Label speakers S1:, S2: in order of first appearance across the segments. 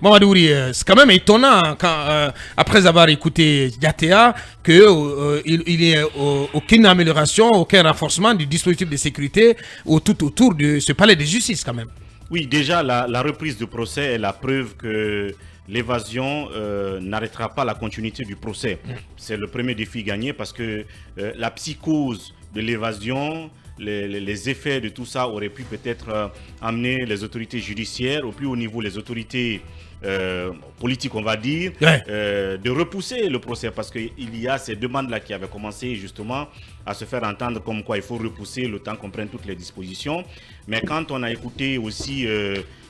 S1: Mamadouri, c'est quand même étonnant après avoir écouté Diatea qu'il n'y ait aucune amélioration, aucun renforcement du dispositif de sécurité tout autour de ce palais de justice quand même.
S2: Oui, déjà la reprise du procès est la preuve que l'évasion n'arrêtera pas la continuité du procès. C'est le premier défi gagné parce que la psychose de l'évasion, les effets de tout ça auraient pu peut-être amener les autorités judiciaires, au plus haut niveau les autorités politiques on va dire, de repousser le procès parce qu'il y a ces demandes-là qui avaient commencé justement à se faire entendre comme quoi il faut repousser le temps qu'on prenne toutes les dispositions. Mais quand on a écouté aussi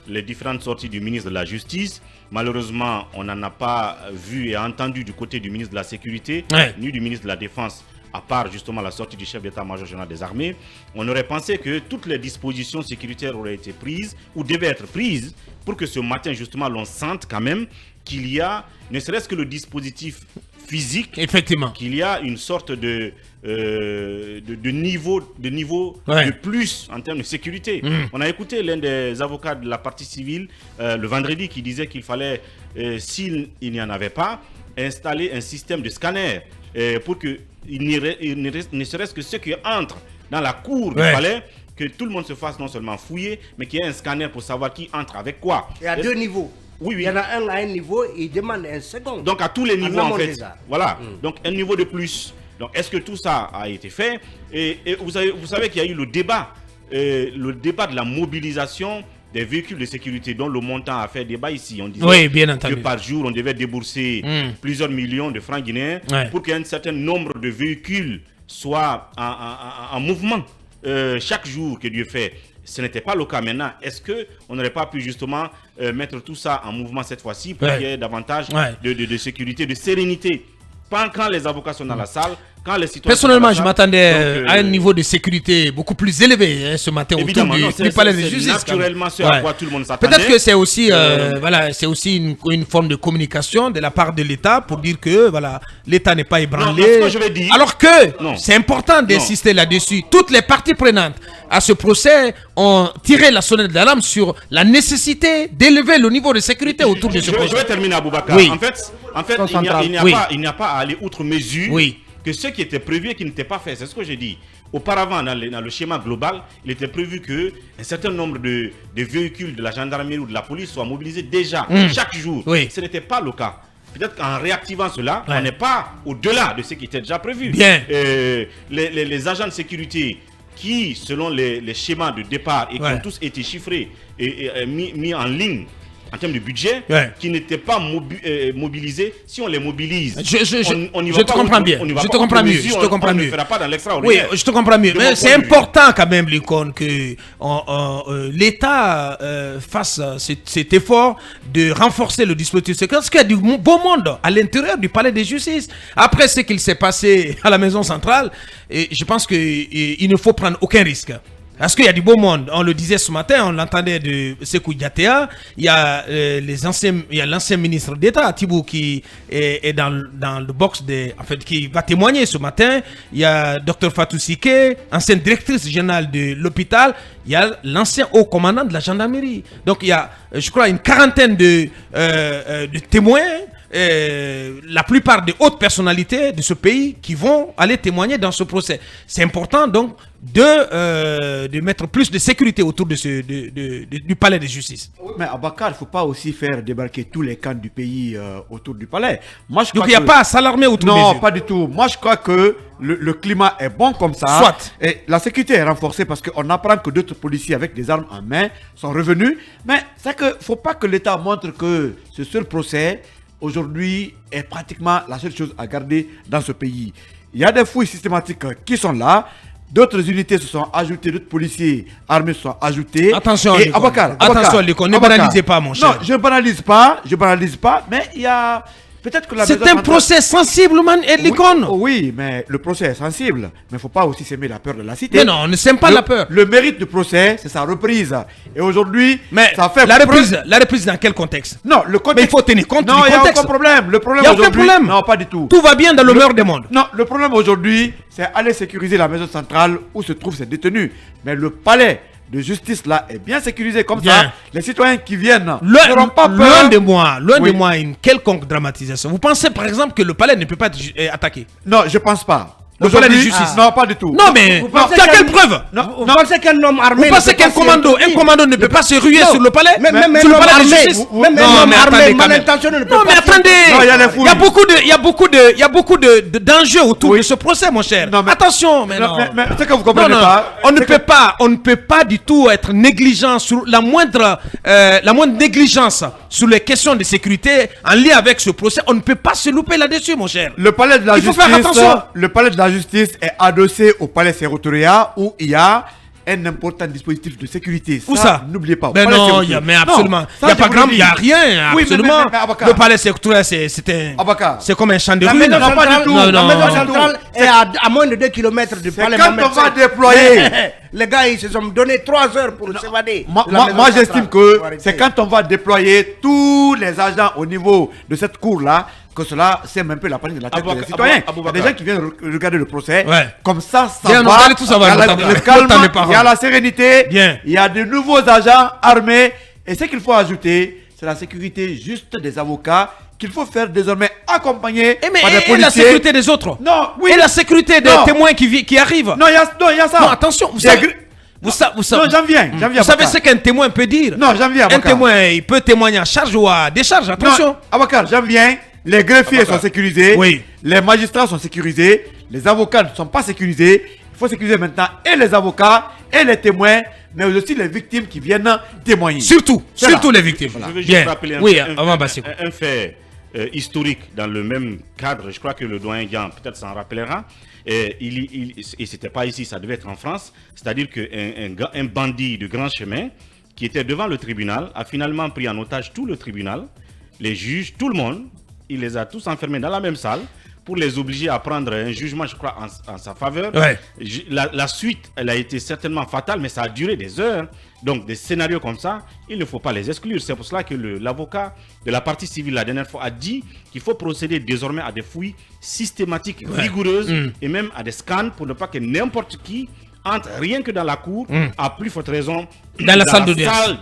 S2: les différentes sorties du ministre de la Justice, malheureusement on n'en a pas vu et entendu du côté du ministre de la Sécurité, ni du ministre de la Défense, à part justement la sortie du chef d'état-major général des armées. On aurait pensé que toutes les dispositions sécuritaires auraient été prises ou devaient être prises pour que ce matin justement l'on sente quand même qu'il y a, ne serait-ce que le dispositif physique,
S1: effectivement,
S2: qu'il y a une sorte de niveau de plus en termes de sécurité. On a écouté l'un des avocats de la partie civile le vendredi qui disait qu'il fallait, s'il n'y en avait pas, installer un système de scanner pour que ne serait-ce que ceux qui entrent dans la cour du palais, que tout le monde se fasse non seulement fouiller, mais qu'il y ait un scanner pour savoir qui entre avec quoi.
S3: Il y a deux niveaux.
S2: Oui.
S3: Il y en a un à un niveau et il demande un second.
S2: Donc à tous les niveaux en fait. Voilà. Donc un niveau de plus. Donc est-ce que tout ça a été fait? Et vous savez qu'il y a eu le débat de la mobilisation des véhicules de sécurité dont le montant a fait débat ici. On disait que par jour, on devait débourser plusieurs millions de francs guinéens pour qu'un certain nombre de véhicules soient en mouvement chaque jour que Dieu fait. Ce n'était pas le cas maintenant. Est-ce qu'on n'aurait pas pu justement mettre tout ça en mouvement cette fois-ci pour qu'il y ait davantage de sécurité, de sérénité? Pas quand les avocats sont dans la salle, quand les citoyens.
S1: Personnellement, je m'attendais à un niveau de sécurité beaucoup plus élevé ce matin autour du palais de justice.
S2: Naturellement, ce à quoi tout le monde s'attendait.
S1: Peut-être que c'est aussi, c'est aussi une forme de communication de la part de l'État pour dire que l'État n'est pas ébranlé.
S2: Non, ce que je vais dire,
S1: alors que c'est important d'insister là-dessus. Toutes les parties prenantes à ce procès ont tiré la sonnette d'alarme sur la nécessité d'élever le niveau de sécurité autour de ce procès.
S2: Je vais terminer à Boubacar. En fait, il n'y a pas à aller outre mesure que ce qui était prévu et qui n'était pas fait. C'est ce que j'ai dit. Auparavant, dans le schéma global, il était prévu qu'un certain nombre de véhicules de la gendarmerie ou de la police soient mobilisés déjà chaque jour. Ce n'était pas le cas. Peut-être qu'en réactivant cela, on n'est pas au-delà de ce qui était déjà prévu. Les agents de sécurité qui, selon les schémas de départ et qui ont tous été chiffrés et mis en ligne en termes de budget, qui n'étaient pas mobilisés, si on les mobilise, on y va
S1: je te comprends bien. Je te comprends mieux. Je te comprends mieux.
S2: On ne fera pas dans l'extraordinaire.
S1: Oui, je te comprends mieux. Mais c'est important quand même, Likon, que l'État fasse cet effort de renforcer le dispositif sécuritaire. Parce qu'il y a du beau monde à l'intérieur du palais de justice. Après ce qu'il s'est passé à la maison centrale, je pense qu'il ne faut prendre aucun risque. Parce qu'il y a du beau monde. On le disait ce matin, on l'entendait de Sékou Diatea. Il y a l'ancien ministre d'État, Tibou, qui est dans le box qui va témoigner ce matin. Il y a Dr Fatou Sike, ancienne directrice générale de l'hôpital. Il y a l'ancien haut commandant de la gendarmerie. Donc il y a, je crois, une quarantaine de témoins. La plupart des hautes personnalités de ce pays qui vont aller témoigner dans ce procès. C'est important donc de mettre plus de sécurité autour du palais de justice.
S4: Mais Abakar, il ne faut pas aussi faire débarquer tous les camps du pays autour du palais.
S1: Donc il n'y a pas à s'alarmer autour des yeux.
S4: Non, pas du tout. Moi je crois que le climat est bon comme ça.
S1: Soit.
S4: Et la sécurité est renforcée parce qu'on apprend que d'autres policiers avec des armes en main sont revenus. Mais c'est qu'il ne faut pas que l'État montre que ce seul procès aujourd'hui est pratiquement la seule chose à garder dans ce pays. Il y a des fouilles systématiques qui sont là. D'autres unités se sont ajoutées, d'autres policiers armés se sont ajoutés.
S1: Attention,
S4: attention,
S1: ne banalisez pas, mon cher.
S4: Non, je ne banalise pas, mais il y a...
S1: C'est un procès sensible, man, et l'icône.
S4: Oui, mais le procès est sensible. Mais il ne faut pas aussi s'aimer la peur de la cité.
S1: Mais non, on ne s'aime pas la peur.
S4: Le mérite du procès, c'est sa reprise. Et aujourd'hui, ça fait...
S1: La reprise dans quel contexte?
S4: Non, le contexte...
S1: Mais il faut tenir compte du
S4: contexte. Non, il n'y a aucun problème. Le problème aujourd'hui... Non, pas du tout.
S1: Tout va bien dans le meilleur des mondes.
S4: Non, le problème aujourd'hui, c'est aller sécuriser la maison centrale où se trouvent ces détenus. Mais le palais de justice là est bien sécurisé. Comme
S1: Bien.
S4: ça, les citoyens qui viennent n'auront pas peur.
S1: Loin de moi
S4: Oui.
S1: une quelconque dramatisation. Vous pensez par exemple que le palais ne peut pas être attaqué?
S4: Non, je pense pas.
S1: Le palais de
S4: Aujourd'hui,
S1: justice.
S4: non, pas du tout.
S1: Non, mais
S3: Vous
S1: tu
S3: pensez
S1: as quelle
S3: qu'un-
S1: preuve?
S3: Vous pensez qu'un homme armé.
S1: Vous pensez qu'un commando ne peut pas se ruer
S3: Non.
S1: sur le palais?
S3: Même
S1: Sur le
S3: un homme
S1: palais de
S3: armé,
S1: justice?
S3: même un
S1: Non,
S3: homme
S1: mais
S3: armé
S1: attendez quand
S3: mal
S1: même.
S3: intentionné ne peut
S1: Non,
S3: pas
S1: mais
S3: se-
S1: attendez.
S4: Non, il y a les fouilles.
S1: Il y a beaucoup d'enjeux autour de ce procès, mon cher.
S4: Non, mais-
S1: Attention, mais
S4: Non,
S1: non.
S4: mais ce que vous comprenez
S1: Non, non,
S4: pas,
S1: on ne
S4: c'est
S1: peut pas, on ne peut pas du tout être négligent sur la moindre négligence sur les questions de sécurité en lien avec ce procès. On ne peut pas se louper là-dessus, mon cher.
S4: le palais de la
S1: Il faut
S4: justice,
S1: faire attention.
S4: le palais de la justice est adossé au palais Sérotoria où il y a un important dispositif de sécurité.
S1: Où ça?
S4: N'oubliez pas. au
S1: Ben
S4: palais
S1: non,
S4: Sérotoria.
S1: mais
S4: Non,
S1: absolument.
S4: ça,
S1: Il n'y a
S4: je
S1: pas
S4: vous
S1: grand,
S4: le
S1: il n'y a
S4: dis.
S1: rien,
S4: Oui,
S1: absolument.
S4: mais Abakar.
S1: Le palais Sérotoria,
S4: Abakar.
S1: c'est comme un champ de
S3: La
S1: ruines.
S3: maison
S4: non, pas
S3: centrale,
S4: du tout.
S1: Non,
S3: la
S1: non.
S3: maison centrale est à moins de 2 km du
S4: C'est
S3: palais
S4: quand
S3: Mohamed
S4: on va
S3: V.
S4: déployer.
S3: Les gars, ils se sont donné 3 heures pour s'évader.
S4: Moi,
S3: de la
S4: moi,
S3: maison
S4: moi,
S3: centrale.
S4: j'estime que
S3: Faut arrêter.
S4: c'est quand on va déployer tous les agents au niveau de cette cour-là que cela sème un peu la panique de la tête des citoyens. Il y a des gens qui viennent regarder le procès.
S1: Ouais.
S4: Comme ça
S1: Bien,
S4: va.
S1: vous allez tous savoir,
S4: Il y a
S1: vous allez-
S4: le calme,
S1: autant mes parents.
S4: il y a la sérénité.
S1: Bien.
S4: Il y a de nouveaux agents armés. Et ce qu'il faut ajouter, c'est la sécurité juste des avocats qu'il faut faire désormais accompagner
S1: Et, mais,
S4: par des
S1: et la
S4: policiers.
S1: sécurité des autres?
S4: Non, oui.
S1: Et la sécurité des
S4: Non.
S1: témoins qui arrivent?
S4: Non, il y a ça.
S1: Non, attention, vous
S4: Des
S1: savez,
S4: gr-
S1: vous savez,
S4: Non, j'en viens.
S1: vous savez ce qu'un témoin peut dire?
S4: Non, j'en viens.
S1: Un témoin, il peut témoigner à charge ou à décharge, attention.
S4: Non, Abakar, j'en viens. Les greffiers sont sécurisés.
S1: Oui.
S4: Les magistrats sont sécurisés. Les avocats ne sont pas sécurisés. Il faut sécuriser maintenant et les avocats et les témoins, mais aussi les victimes qui viennent témoigner.
S1: Surtout
S4: C'est
S1: surtout
S4: là.
S1: les victimes.
S2: Je veux juste
S1: Bien.
S2: rappeler
S1: Oui, avant Basseko.
S2: un fait historique dans le même cadre. Je crois que le doyen Guian peut-être s'en rappellera. Et c'était pas ici, ça devait être en France. C'est-à-dire qu'un bandit de grand chemin qui était devant le tribunal a finalement pris en otage tout le tribunal, les juges, tout le monde. Il les a tous enfermés dans la même salle pour les obliger à prendre un jugement, je crois, en sa faveur.
S1: Ouais.
S2: La suite, elle a été certainement fatale, mais ça a duré des heures. Donc, des scénarios comme ça, il ne faut pas les exclure. C'est pour cela que l'avocat de la partie civile, la dernière fois, a dit qu'il faut procéder désormais à des fouilles systématiques, rigoureuses, et même à des scans pour ne pas que n'importe qui entre rien que dans la cour, à plus forte raison
S1: Dans la salle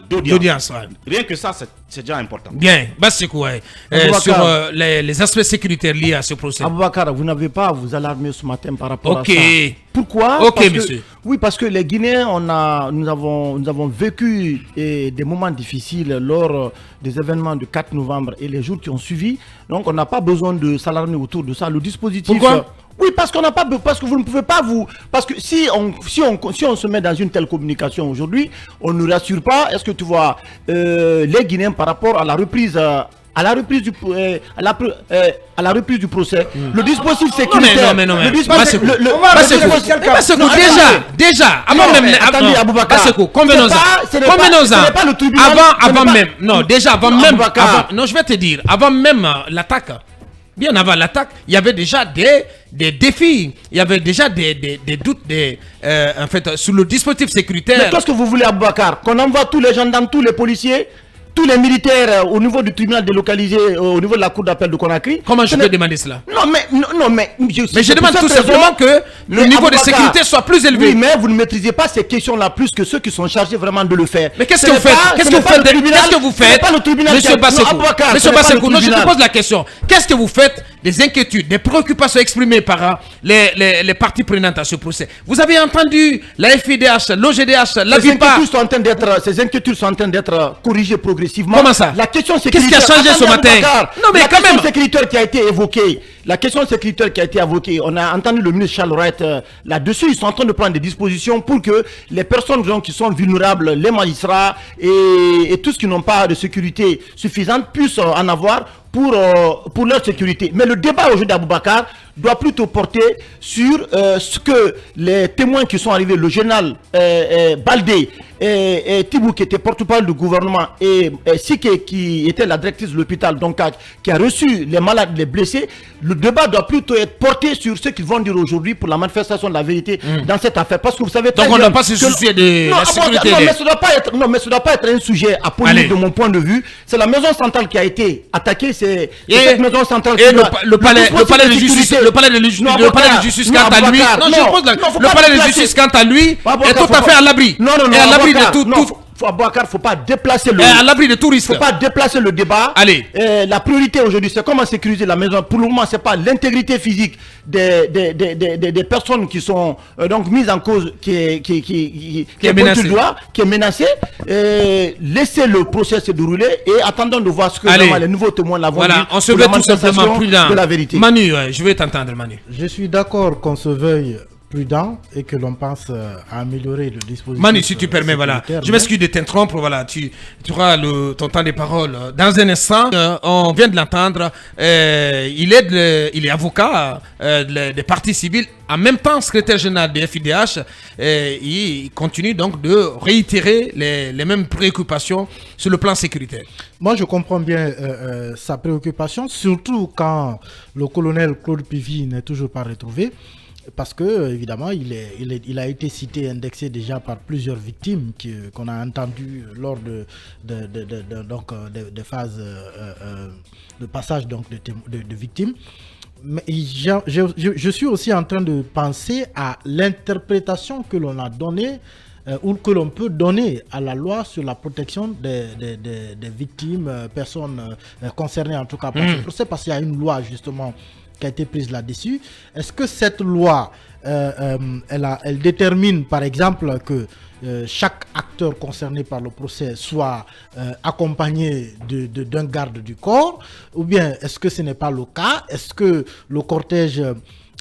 S1: d'audience. Ouais.
S2: Rien que ça, c'est déjà important.
S1: Bien, Basseko, ouais.
S5: Aboubacar.
S1: Sur les aspects sécuritaires liés à ce procès.
S5: Aboubacar, vous n'avez pas à vous alarmer ce matin par rapport
S1: Ok.
S5: à ça. Pourquoi?
S1: Ok,
S5: Parce que-
S1: monsieur.
S5: oui, parce que les Guinéens, nous avons vécu des moments difficiles lors des événements du 4 novembre et les jours qui ont suivi. Donc, on n'a pas besoin de s'alarmer autour de ça. Le dispositif.
S1: Pourquoi?
S5: Oui, parce qu'on n'a pas, parce que vous ne pouvez pas vous, parce que si on se met dans une telle communication aujourd'hui, on ne rassure pas. Est-ce que tu vois les Guinéens par rapport à la reprise, à la reprise du procès, le dispositif sécuritaire.
S1: non, mais
S5: le dispositif,
S1: Basseko,
S5: le-
S3: on va
S1: Basseko,
S3: revenir sur le cas.
S1: Basseko,
S5: Non,
S1: déjà, avant
S5: Non,
S1: même,
S5: mais attendez,
S1: non,
S5: Aboubacar.
S1: Basseko, convenons-en,
S5: Ce n'est pas le tribunal.
S1: avant même, non, déjà avant
S5: Non,
S1: même,
S5: Aboubacar.
S1: non, je vais te dire, avant même l'attaque, bien avant l'attaque, il y avait déjà des défis, il y avait déjà des doutes, en fait, sur le dispositif
S5: Mais
S1: sécuritaire.
S5: qu'est-ce que vous voulez, Aboubacar? Qu'on envoie tous les gendarmes, tous les policiers, tous les militaires au niveau du tribunal délocalisé, au niveau de la cour d'appel de Conakry?
S1: Comment je
S5: Ce
S1: peux
S5: n'est-
S1: demander cela?
S5: Non, mais
S1: Mais je
S5: c'est
S1: demande
S5: pour
S1: tout
S5: cette raison,
S1: simplement que le niveau de
S5: Aboubacar,
S1: sécurité soit plus élevé.
S5: Oui, mais vous ne maîtrisez pas ces questions-là plus que ceux qui sont chargés vraiment de le faire.
S1: Mais qu'est-ce
S5: Ce
S1: que vous
S5: n'est
S1: faites?
S5: pas-
S1: Qu'est-ce
S5: ce
S1: que
S5: n'est
S1: vous
S5: pas
S1: faites?
S5: le tribunal-
S1: Qu'est-ce que vous
S5: ce n'est
S1: faites?
S5: pas le tribunal
S1: Monsieur
S5: qui a- non,
S1: Basseko,
S5: Aboubacar, ce
S1: Monsieur
S5: n'est pas le
S1: Basseko, non, je te
S5: tribunal.
S1: pose la question. Qu'est-ce que vous faites des inquiétudes, des préoccupations exprimées par les parties prenantes à ce procès? Vous avez entendu la FIDH, l'OGDH, la
S5: Ces
S1: VIPA.
S5: ces inquiétudes sont en train d'être corrigées progressivement.
S1: Comment ça?
S5: La question
S1: Qu'est-ce qui a changé ce
S5: Attendez,
S1: matin?
S5: Aboubacar.
S1: Non, mais
S5: la
S1: quand
S5: question
S1: même.
S5: sécuritaire qui a été évoquée, on a entendu le ministre Charles Wright là-dessus. Ils sont en train de prendre des dispositions pour que les personnes qui sont vulnérables, les magistrats et tous qui n'ont pas de sécurité suffisante puissent en avoir pour leur sécurité. Mais le débat aujourd'hui d'Aboubacar doit plutôt porter sur ce que les témoins qui sont arrivés, le général Baldé et Tibou qui était porte-parole du gouvernement et Sike qui était la directrice de l'hôpital donc qui a reçu les malades, les blessés, le débat doit plutôt être porté sur ce qu'ils vont dire aujourd'hui pour la manifestation de la vérité dans cette affaire. Parce que vous savez très
S1: Donc on ne
S5: bien
S1: doit pas se
S5: que-
S1: soucier de
S5: Non,
S1: la sécurité
S5: non,
S1: des-
S5: mais ce ne doit pas être un sujet à
S1: Allez.
S5: polémique de mon point de vue. C'est la maison centrale qui a été attaquée. C'est
S1: Et-
S5: cette maison centrale
S1: et
S5: qui
S1: le
S5: doit-
S1: palais de
S5: dispositif
S1: justice,
S5: sécurité
S1: le palais de justice,
S5: Non,
S1: le palais de
S5: Aboubacar,
S1: justice
S5: non,
S1: quant à lui,
S5: Aboubacar,
S1: non, je
S5: non,
S1: pose la-
S5: non, faut
S1: le
S5: pas
S1: palais de
S5: déplacer.
S1: justice quant à lui
S5: Aboubacar,
S1: est tout
S5: faut
S1: à fait
S5: pas-
S1: à l'abri.
S5: Non, non, non.
S1: Et à l'abri de
S5: Aboubacar,
S1: tout,
S5: non, Aboubacar, faut pas déplacer le.
S1: est à l'abri de tout risque.
S5: Faut pas déplacer le débat.
S1: Allez.
S5: La priorité aujourd'hui, c'est comment sécuriser la maison. Pour le moment, c'est pas l'intégrité physique des personnes qui sont donc mises en cause, qui est
S1: est menacée.
S5: pointée du doigt, qui est menacée. Laissez le procès se dérouler et attendons de voir ce que
S1: Allez.
S5: vraiment les nouveaux témoins l'avont dit.
S1: Voilà, on se
S5: pour
S1: veut
S5: la
S1: tout simplement
S5: manifestation
S1: prudent.
S5: de la vérité.
S1: Manu, je vais t'entendre, Manu.
S6: Je suis d'accord qu'on se veuille prudent et que l'on pense à améliorer le dispositif.
S1: Manu, si tu permets, voilà.
S6: sécuritaire,
S1: Je m'excuse de t'interrompre, voilà. Tu auras ton temps de parole dans un instant. On vient de l'entendre. Il est avocat des partis civils, en même temps secrétaire général de FIDH. Il continue donc de réitérer les mêmes préoccupations sur le plan sécuritaire.
S6: Moi, je comprends bien sa préoccupation, surtout quand le colonel Claude Pivy n'est toujours pas retrouvé. Parce que, évidemment, il a été cité, indexé déjà par plusieurs victimes qu'on a entendues lors de phases de passage donc, de victimes. Mais je suis aussi en train de penser à l'interprétation que l'on a donnée ou que l'on peut donner à la loi sur la protection des victimes, personnes concernées en tout cas par ce procès, parce qu'il y a une loi justement qui a été prise là-dessus. Est-ce que cette loi, elle détermine par exemple que chaque acteur concerné par le procès soit accompagné d'un garde du corps, ou bien est-ce que ce n'est pas le cas? Est-ce que le cortège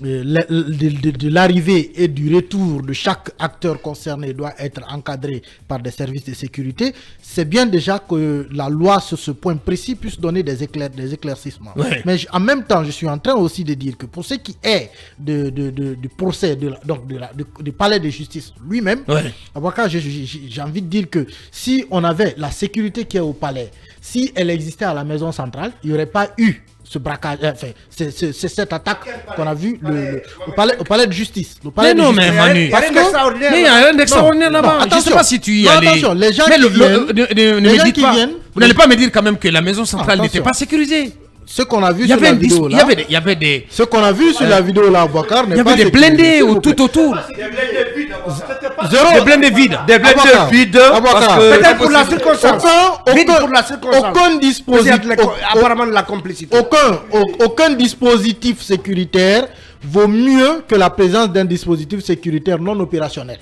S6: de l'arrivée et du retour de chaque acteur concerné doit être encadré par des services de sécurité? C'est bien déjà que la loi sur ce point précis puisse donner des éclaircissements.
S1: Ouais.
S6: Mais en même temps, je suis en train aussi de dire que pour ce qui est du procès, du palais de justice lui-même,
S1: Ouais.
S6: Aboubacar, j'ai envie de dire que si on avait la sécurité qui est au palais, si elle existait à la maison centrale, il n'y aurait pas eu ce braquage, enfin, c'est cette attaque qu'on a vue au palais de justice. Le palais
S1: Mais
S6: de
S1: non,
S6: justice.
S1: mais Manu.
S3: Parce que-
S1: Mais il y a rien d'extraordinaire
S6: Non,
S1: là-bas.
S6: non,
S1: Je ne sais
S6: attention.
S1: pas si tu y
S6: Non,
S1: allais.
S6: attention, les gens
S1: Mais
S6: qui viennent-
S1: ne
S6: les
S1: me
S6: gens
S1: dites
S6: qui
S1: pas.
S6: viennent-
S1: Vous n'allez pas me dire quand même que la maison centrale n'était
S6: Attention.
S1: pas sécurisée.
S6: Ce qu'on a vu
S1: Il y
S6: sur
S1: avait
S6: la
S1: une
S6: vidéo là,
S1: il y avait des
S6: ce qu'on a vu sur la vidéo là, Aboubacar,
S1: il y avait des blindés tout autour.
S6: Zéro.
S1: Des blindés vides.
S4: Des blindés
S6: Aboubacar.
S4: vides.
S6: Aboubacar.
S4: Parce que
S3: Peut-être pour la circonstance. Vite pour la circonstance.
S6: Aucun dispositif,
S3: Apparemment de la complicité.
S6: aucun dispositif sécuritaire vaut mieux que la présence d'un dispositif sécuritaire non opérationnel.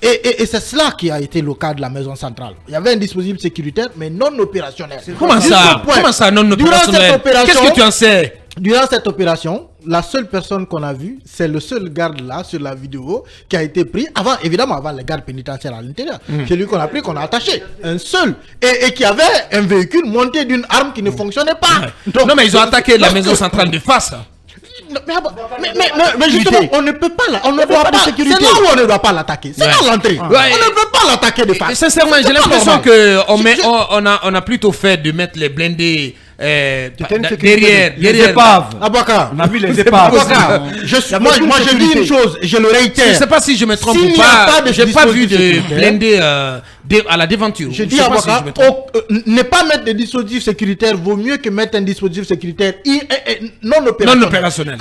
S6: Et c'est cela qui a été le cas de la maison centrale. Il y avait un dispositif sécuritaire, mais non opérationnel.
S1: Comment
S6: Sur
S1: ça?
S6: ce point,
S1: Comment ça non
S6: durant cette
S1: opérationnel?
S6: opération-
S1: Qu'est-ce que tu en sais?
S6: Durant cette opération, la seule personne qu'on a vue, c'est le seul garde là sur la vidéo qui a été pris, évidemment avant les gardes pénitentiaires à l'intérieur. C'est lui qu'on a pris, qu'on a attaché. Un seul. Et qui avait un véhicule monté d'une arme qui ne fonctionnait pas.
S1: Non, mais ils ont attaqué la maison centrale de face.
S6: Non, mais justement, on ne peut pas on ne doit
S5: pas
S6: pas.
S5: de
S6: C'est
S5: sécurité.
S6: là où on ne doit pas l'attaquer. C'est
S1: Ouais.
S6: là l'entrée.
S1: Ouais.
S6: On ne peut pas l'attaquer de
S1: Et
S6: face.
S1: sincèrement,
S6: C'est
S1: j'ai
S6: pas
S1: l'impression
S6: normal.
S1: que on a plutôt fait de mettre les blindés derrière.
S4: Les épaves.
S6: Aboubacar.
S4: On a vu les épaves.
S6: Aboubacar, moi
S5: beaucoup de
S6: je dis
S5: sécurité.
S6: une chose, et je le
S1: Je ne
S6: réitère.
S1: sais pas si je me trompe
S6: S'il
S1: ou
S6: n'y a
S1: pas.
S6: pas de
S1: J'ai pas vu
S6: dispositif
S1: de
S6: sécuritaire.
S1: blindés à la déventure.
S6: Je
S1: Je
S6: dis
S1: sais
S6: à
S1: pas si je me
S6: Aboubacar,
S1: trompe.
S6: ne pas mettre des dispositifs sécuritaires vaut mieux que mettre un dispositif sécuritaire non opérationnel.
S1: Non opérationnel.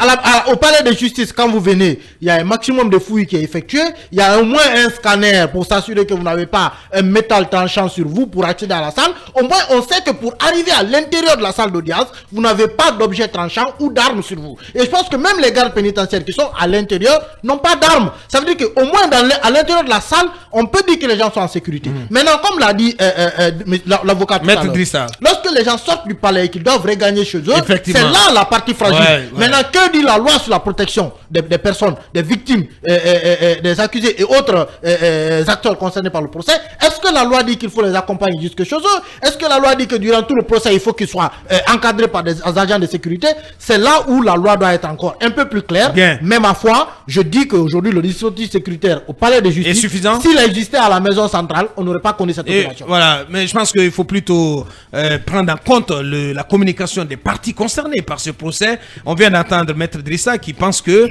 S6: Au palais de justice, quand vous venez, il y a un maximum de fouilles qui est effectué. Il y a au moins un scanner pour s'assurer que vous n'avez pas un métal tranchant sur vous pour accéder à la salle. Au moins, on sait que pour arriver à l'intérieur de la salle d'audience, vous n'avez pas d'objet tranchant ou d'armes sur vous. Et je pense que même les gardes pénitentiaires qui sont à l'intérieur n'ont pas d'armes. Ça veut dire qu'au moins à l'intérieur de la salle, on peut dire que les gens sont en sécurité. Maintenant, comme l'a dit l'avocat tout à
S1: Maître
S6: l'heure,
S1: Drissa.
S6: lorsque les gens sortent du palais et qu'ils doivent regagner chez eux, c'est
S1: Effectivement.
S6: là la partie fragile.
S1: Ouais.
S6: Maintenant, que dit la loi sur la protection des personnes, des victimes, des accusés et autres acteurs concernés par le procès? Est-ce que la loi dit qu'il faut les accompagner jusque chez eux? Est-ce que la loi dit que durant tout le procès, il faut qu'ils soient encadrés par des agents de sécurité? C'est là où la loi doit être encore un peu plus claire.
S1: Bien.
S6: Mais ma foi, je dis qu'aujourd'hui, le dispositif sécuritaire au palais de justice,
S1: Est suffisant?
S6: s'il existait à la maison centrale, on n'aurait pas connu cette
S1: Et
S6: opération.
S1: voilà, mais je pense qu'il faut plutôt prendre en compte la communication des parties concernées par ce procès. On vient d'entendre Maître Drissa qui pense que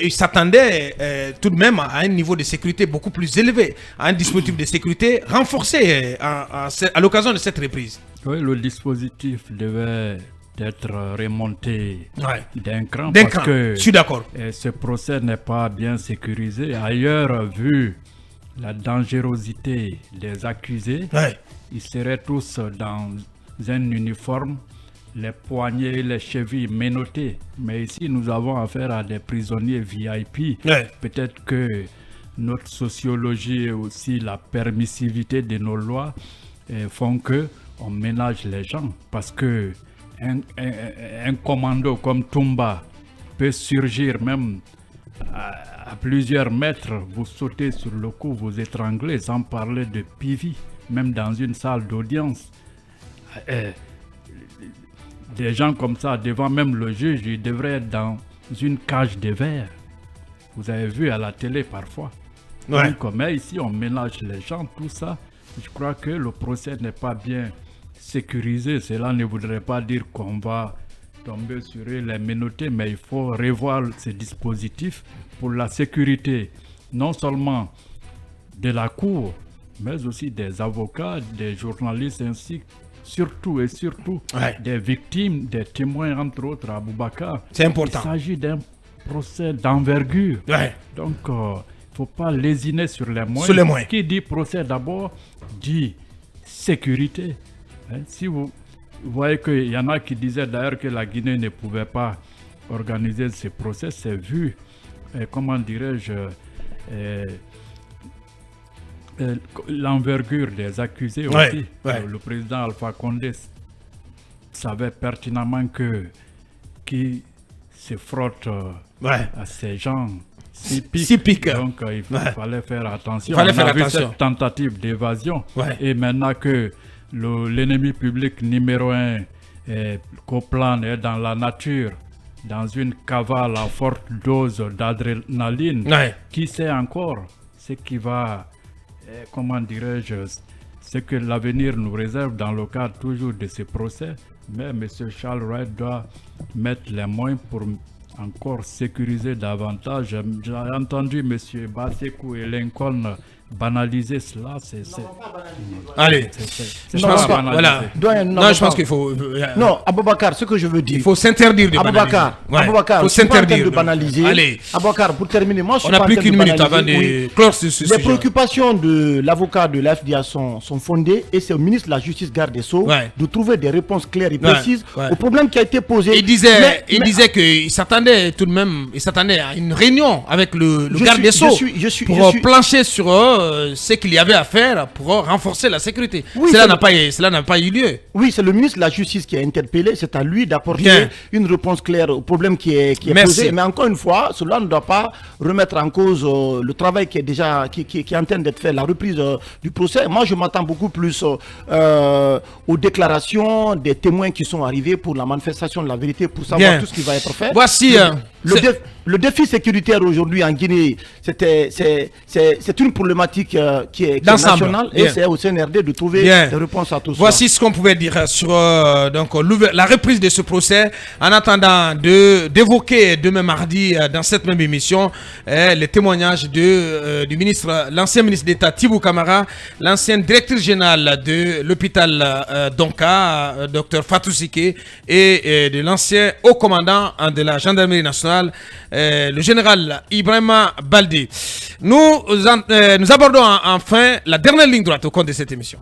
S1: il s'attendait tout de même à un niveau de sécurité beaucoup plus élevé, à un dispositif de sécurité renforcé à l'occasion de cette reprise.
S7: Oui, le dispositif devait d'être remonté d'un cran.
S1: Parce que, je suis d'accord.
S7: Ce procès n'est pas bien sécurisé. Ailleurs, vu la dangerosité des accusés, ils seraient tous dans un uniforme, les poignets et les chevilles menottés. Mais ici, nous avons affaire à des prisonniers VIP. Peut-être que notre sociologie et aussi la permissivité de nos lois font que on ménage les gens. Parce que un commando comme Toumba peut surgir même à plusieurs mètres, vous sautez sur le cou, vous étranglez, sans parler de Pivi, même dans une salle d'audience. Des gens comme ça, devant même le juge, ils devraient être dans une cage de verre. Vous avez vu à la télé parfois. Donc, mais ici, on mélange les gens, tout ça. Je crois que le procès n'est pas bien sécurisé. Cela ne voudrait pas dire qu'on va tomber sur eux, les menotter, mais il faut revoir ces dispositifs pour la sécurité, non seulement de la cour, mais aussi des avocats, des journalistes, ainsi surtout des victimes, des témoins, entre autres, à Boubacar.
S1: C'est important.
S7: Il s'agit d'un procès d'envergure. Donc, il ne faut pas lésiner sur les moyens. Qui dit procès d'abord, dit sécurité. Si vous voyez qu'il y en a qui disaient d'ailleurs que la Guinée ne pouvait pas organiser ce procès, c'est vu, comment dirais-je, l'envergure des accusés aussi. Le président Alpha Condé savait pertinemment que qui se frotte à ces gens si pique. Donc il fallait faire attention. On a vu cette tentative d'évasion. Et maintenant que l'ennemi public numéro 1 Coplan est dans la nature, dans une cavale à forte dose d'adrénaline, qui sait encore ce qui va, comment dirais-je, ce que l'avenir nous réserve dans le cadre toujours de ce procès. Mais M. Charles Wright doit mettre les moyens pour encore sécuriser davantage. J'ai entendu M. Basekou et Lincoln banaliser cela.
S1: Allez, je pense que, voilà. Non, je pense qu'il faut.
S5: Non, Aboubacar, ce que je veux dire.
S1: Il faut s'interdire de banaliser.
S5: Aboubacar,
S1: il faut s'interdire
S5: de banaliser.
S1: Allez.
S5: Aboubacar, pour terminer, moi je suis
S1: on n'a plus qu'une minute avant de clore ce sujet.
S5: Les préoccupations de l'avocat de l'FDA sont fondées et c'est au ministre de la Justice, garde des Sceaux, de trouver des réponses claires et précises au problème qui a été posé.
S1: Il disait qu'il s'attendait tout de même, à une réunion avec le garde des Sceaux pour plancher sur ce qu'il y avait à faire pour renforcer la sécurité. Cela n'a pas eu lieu.
S5: Oui, c'est le ministre de la Justice qui a interpellé. C'est à lui d'apporter une réponse claire au problème qui est posé. Mais encore une fois, cela ne doit pas remettre en cause le travail qui est en train d'être fait, la reprise du procès. Moi, je m'attends beaucoup plus aux déclarations des témoins qui sont arrivés pour la manifestation de la vérité, pour savoir tout ce qui va être fait.
S1: Voici...
S5: Le défi sécuritaire aujourd'hui en Guinée, c'est une problématique qui est nationale et c'est au CNRD de trouver des réponses à tout ça.
S1: Voici ce qu'on pouvait dire sur la reprise de ce procès. En attendant d'évoquer demain mardi dans cette même émission les témoignages du ministre, l'ancien ministre d'État Tibou Camara, l'ancienne directrice générale de l'hôpital Donka, Dr Fatou Sike, et de l'ancien haut commandant de la gendarmerie nationale, le général Ibrahima Baldé. Nous abordons enfin la dernière ligne droite au cours de cette émission.